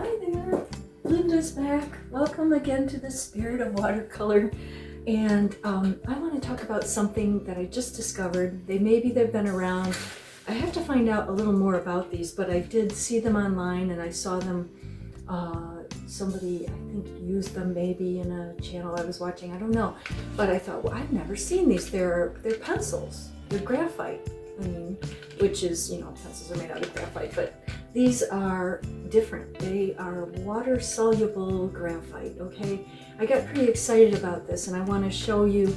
Hi there, Linda's back. Welcome again to the Spirit of Watercolor. And I want to talk about something that I just discovered. Maybe they've been around. I have to find out a little more about these, but I did see them online and I saw them, somebody I think used them maybe in a channel I was watching, I don't know. But I thought, well, I've never seen these. They're pencils, they're graphite. I mean, which is, you know, pencils are made out of graphite, but these are different. They are water-soluble graphite, okay? I got pretty excited about this and I want to show you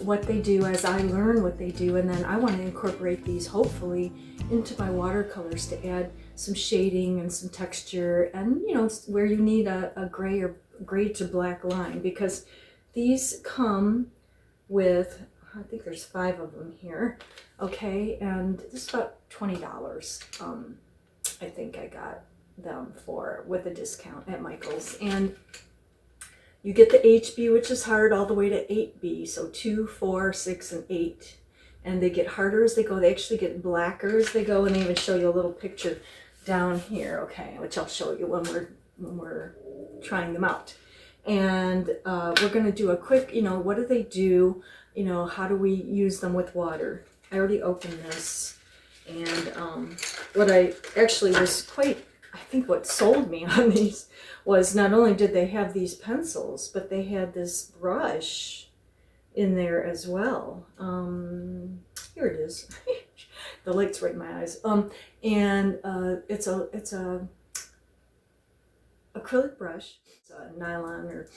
what they do as I learn what they do, and then I want to incorporate these hopefully into my watercolors to add some shading and some texture, and you know, where you need a gray to black line, because these come with, I think there's 5 of them here, okay, and this is about $20. I think I got them with a discount at Michael's, and you get the HB, which is hard, all the way to 8B, so 2, 4, 6, and 8, and they get harder as they go. They actually get blacker as they go, and they even show you a little picture down here, okay, which I'll show you when we're trying them out. And we're going to do a quick, you know, what do they do? You know, how do we use them with water? I already opened this, and what I actually was quite, I think what sold me on these was not only did they have these pencils, but they had this brush in there as well. Here it is. The light's right in my eyes. And it's a acrylic brush. It's a nylon or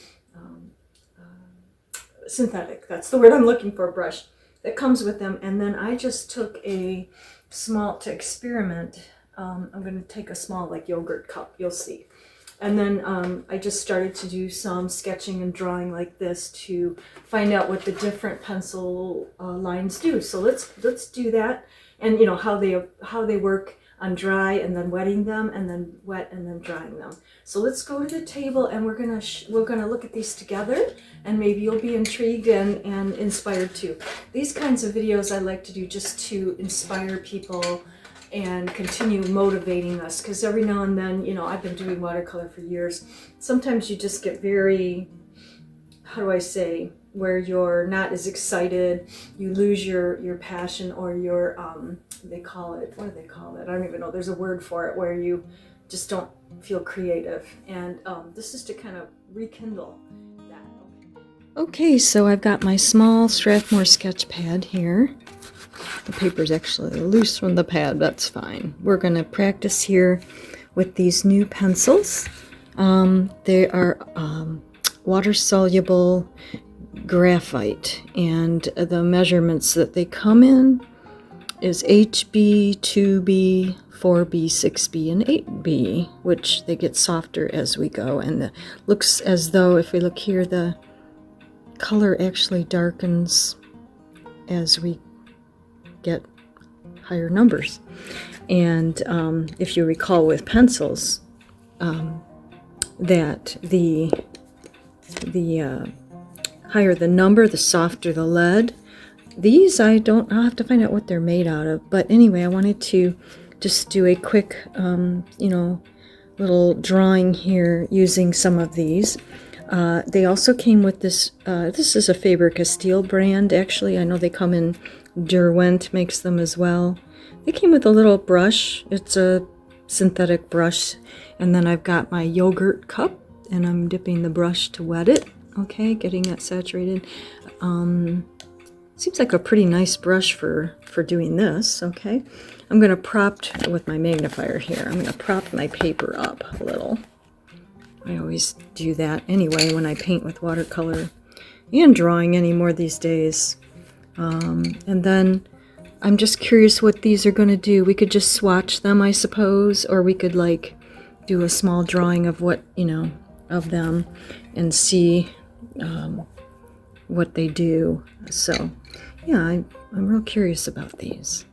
synthetic. That's the word I'm looking for. Brush that comes with them. And then I just took a small, to experiment. I'm going to take a small like yogurt cup. You'll see. And then I just started to do some sketching and drawing like this to find out what the different pencil lines do. So let's do that, and you know how they work on dry and then wetting them, and then wet and then drying them. So let's go to the table and we're gonna look at these together, and maybe you'll be intrigued and inspired too. These kinds of videos I like to do just to inspire people and continue motivating us, because every now and then, you know, I've been doing watercolor for years. Sometimes you just get very, how do I say, where you're not as excited, you lose your passion, or your they call it, what do they call it? I don't even know, there's a word for it, where you just don't feel creative, and this is to kind of rekindle that. Okay, so I've got my small Strathmore sketch pad here. The paper's actually loose from the pad, that's fine. We're going to practice here with these new pencils. They are water-soluble graphite, and the measurements that they come in is HB, 2B, 4B, 6B, and 8B, which they get softer as we go. And it looks as though, if we look here, the color actually darkens as we get higher numbers. And if you recall with pencils, that the higher the number, the softer the lead. These I'll have to find out what they're made out of, but anyway, I wanted to just do a quick you know, little drawing here using some of these. They also came with this, this is a Faber-Castell brand, actually. I know they come in, Derwent makes them as well. They came with a little brush. It's a synthetic brush. And then I've got my yogurt cup, and I'm dipping the brush to wet it. Okay, getting that saturated. Seems like a pretty nice brush for doing this, okay? I'm going to prop, with my magnifier here, I'm going to prop my paper up a little. I always do that anyway when I paint with watercolor and drawing anymore these days. And then I'm just curious what these are going to do. We could just swatch them, I suppose, or we could like do a small drawing of what, you know, of them and see what they do. So yeah, I'm real curious about these.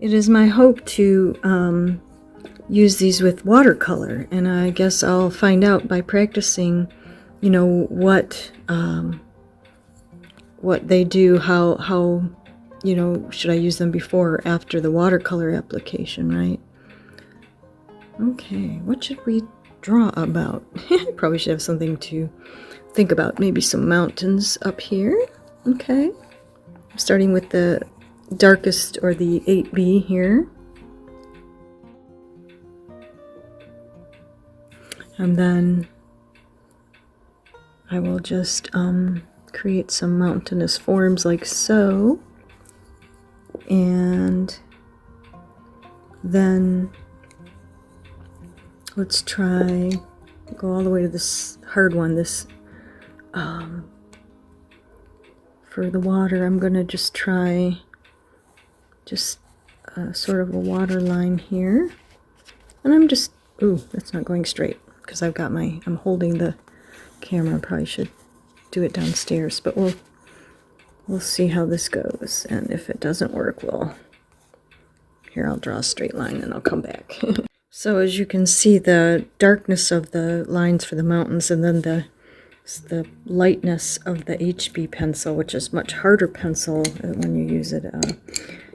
It is my hope to use these with watercolor, and I guess I'll find out by practicing, you know, what they do, how you know, should I use them before or after the watercolor application, right? Okay, what should we draw about? Probably should have something to think about. Maybe some mountains up here. Okay. Starting with the darkest, or the 8B here. And then I will just create some mountainous forms like so. And then let's try, go all the way to this hard one, this, for the water, I'm going to just try just sort of a water line here. And I'm just, ooh, that's not going straight because I've got my, I'm holding the camera. I probably should do it downstairs, but we'll see how this goes. And if it doesn't work, here, I'll draw a straight line and I'll come back. So as you can see, the darkness of the lines for the mountains, and then the lightness of the HB pencil, which is much harder pencil when you use it.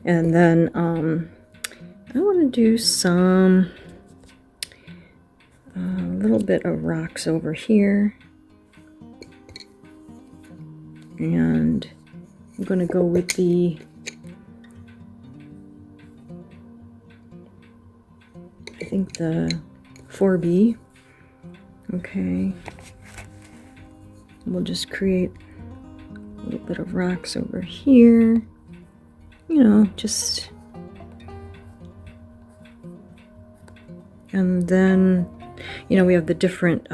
And then I want to do some, a little bit of rocks over here. And I'm going to go with the, I think the 4B. Okay. We'll just create a little bit of rocks over here. You know, just... And then, you know, we have the different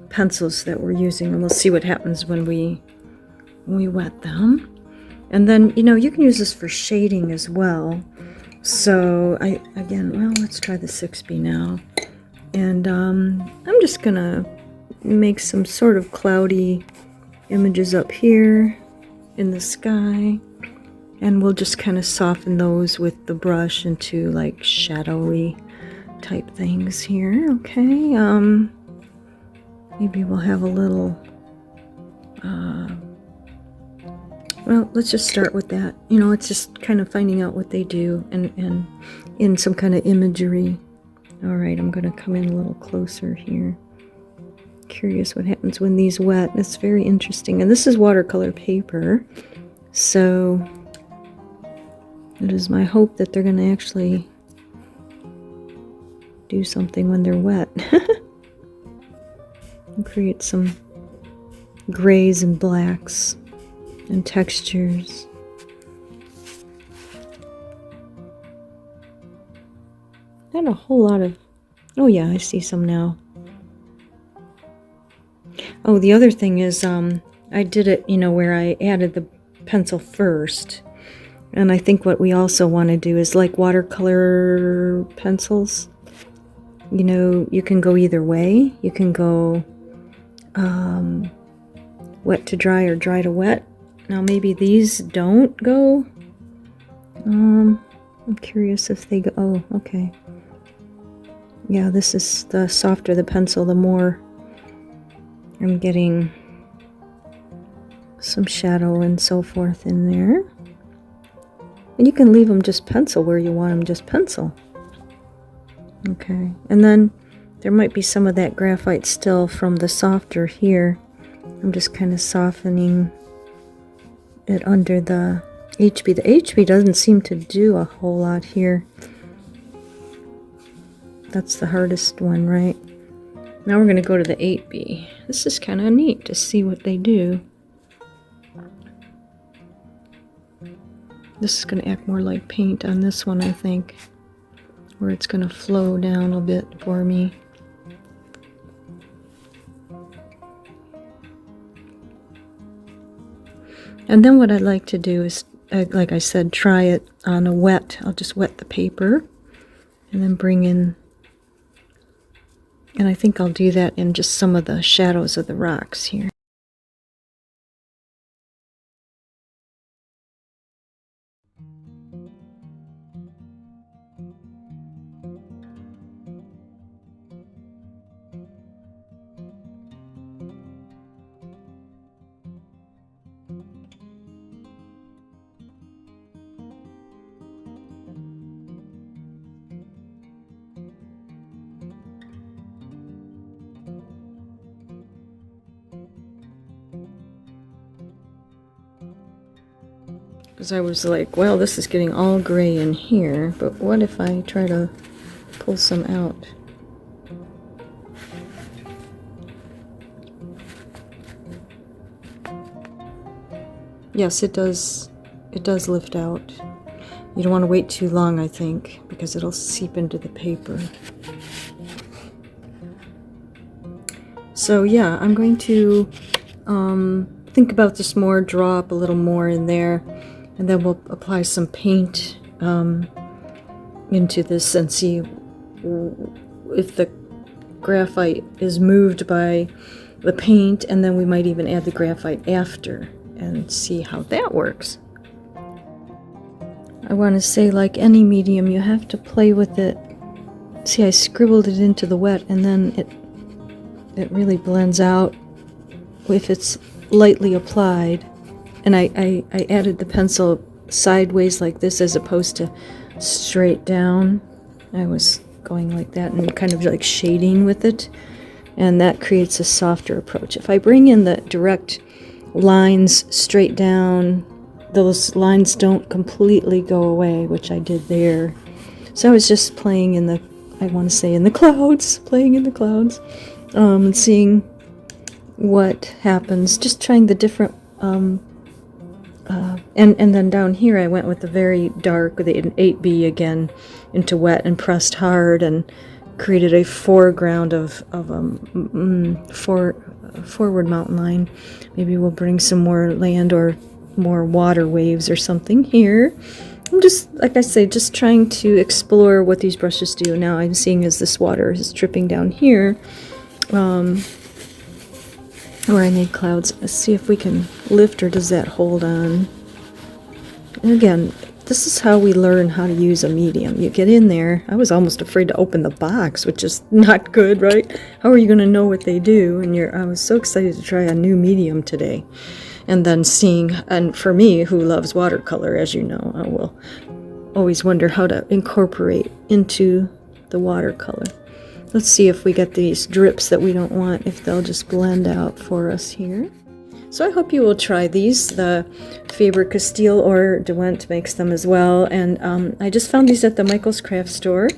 pencils that we're using, and we'll see what happens when we wet them. And then, you know, you can use this for shading as well. So again, well, let's try the 6B now. And I'm just gonna make some sort of cloudy images up here in the sky, and we'll just kind of soften those with the brush into like shadowy type things here. Okay, maybe we'll have a little well, let's just start with that. You know, it's just kind of finding out what they do and in some kind of imagery. All right, I'm going to come in a little closer here. Curious what happens when these wet. It's very interesting. And this is watercolor paper, so it is my hope that they're going to actually do something when they're wet. And create some grays and blacks and textures. Not a whole lot of... Oh yeah, I see some now. Oh, the other thing is, I did it, you know, where I added the pencil first. And I think what we also want to do is, like watercolor pencils, you know, you can go either way. You can go wet to dry or dry to wet. Now maybe these don't go. I'm curious if they go. Oh, okay. Yeah, this is the softer the pencil, the more I'm getting some shadow and so forth in there. And you can leave them just pencil where you want them just pencil. Okay, and then there might be some of that graphite still from the softer here. I'm just kind of softening it under the HB. The HB doesn't seem to do a whole lot here. That's the hardest one, right? Now we're going to go to the 8B. This is kind of neat to see what they do. This is going to act more like paint on this one, I think, where it's going to flow down a bit for me. And then what I'd like to do is, like I said, try it on a wet. I'll just wet the paper and then bring in, and I think I'll do that in just some of the shadows of the rocks here. Because I was like, well, this is getting all gray in here, but what if I try to pull some out? Yes, it does lift out. You don't want to wait too long, I think, because it'll seep into the paper. So yeah, I'm going to think about this more, draw up a little more in there, and then we'll apply some paint into this and see if the graphite is moved by the paint, and then we might even add the graphite after and see how that works. I want to say, like any medium, you have to play with it. See, I scribbled it into the wet, and then it really blends out if it's lightly applied. And I added the pencil sideways like this as opposed to straight down. I was going like that and kind of like shading with it, and that creates a softer approach. If I bring in the direct lines straight down, those lines don't completely go away, which I did there. So I was just playing in the, I want to say in the clouds, playing in the clouds, and seeing what happens, just trying the different, and then down here I went with the very dark, with the 8B again, into wet and pressed hard and created a foreground of forward mountain line. Maybe we'll bring some more land or more water waves or something here. I'm just, like I say, just trying to explore what these brushes do. Now I'm seeing as this water is dripping down here, where I made clouds. Let's see if we can lift, or does that hold on? And again, this is how we learn how to use a medium. You get in there. I was almost afraid to open the box, which is not good, right? How are you going to know what they do? And I was so excited to try a new medium today. And then seeing, and for me, who loves watercolor, as you know, I will always wonder how to incorporate into the watercolor. Let's see if we get these drips that we don't want, if they'll just blend out for us here. So I hope you will try these. The Faber-Castell or DeWalt makes them as well. And I just found these at the Michael's Craft Store.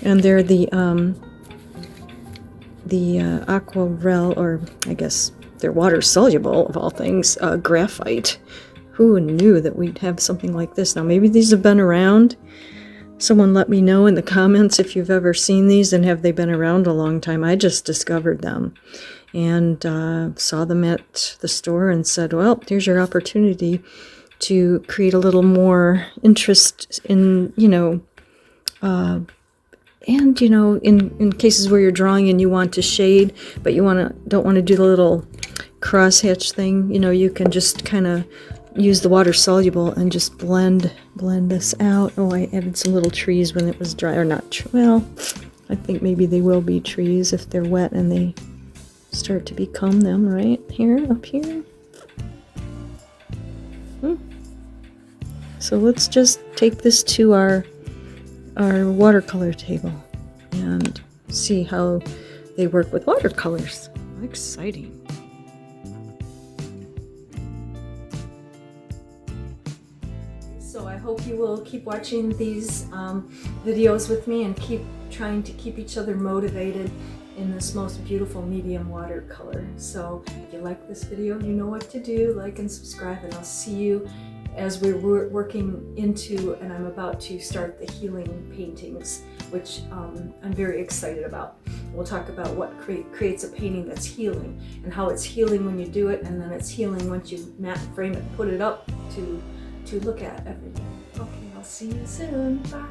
And they're the Aquarelle, or I guess they're water-soluble, of all things, graphite. Who knew that we'd have something like this? Now, maybe these have been around. Someone let me know in the comments if you've ever seen these, and have they been around a long time. I just discovered them and saw them at the store and said, well, here's your opportunity to create a little more interest in, in cases where you're drawing and you want to shade, but you don't want to do the little crosshatch thing. You can just kind of use the water soluble and just blend this out. Oh, I added some little trees when it was dry, or not. Well, I think maybe they will be trees if they're wet and they start to become them, right here, up here. So let's just take this to our watercolor table and see how they work with watercolors. Exciting. So I hope you will keep watching these videos with me and keep trying to keep each other motivated in this most beautiful medium watercolor. So if you like this video, you know what to do. Like and subscribe, and I'll see you as we're working into, and I'm about to start the healing paintings, which I'm very excited about. We'll talk about what creates a painting that's healing, and how it's healing when you do it, and then it's healing once you matte frame it, put it up to look at every day. Okay, I'll see you soon. Bye.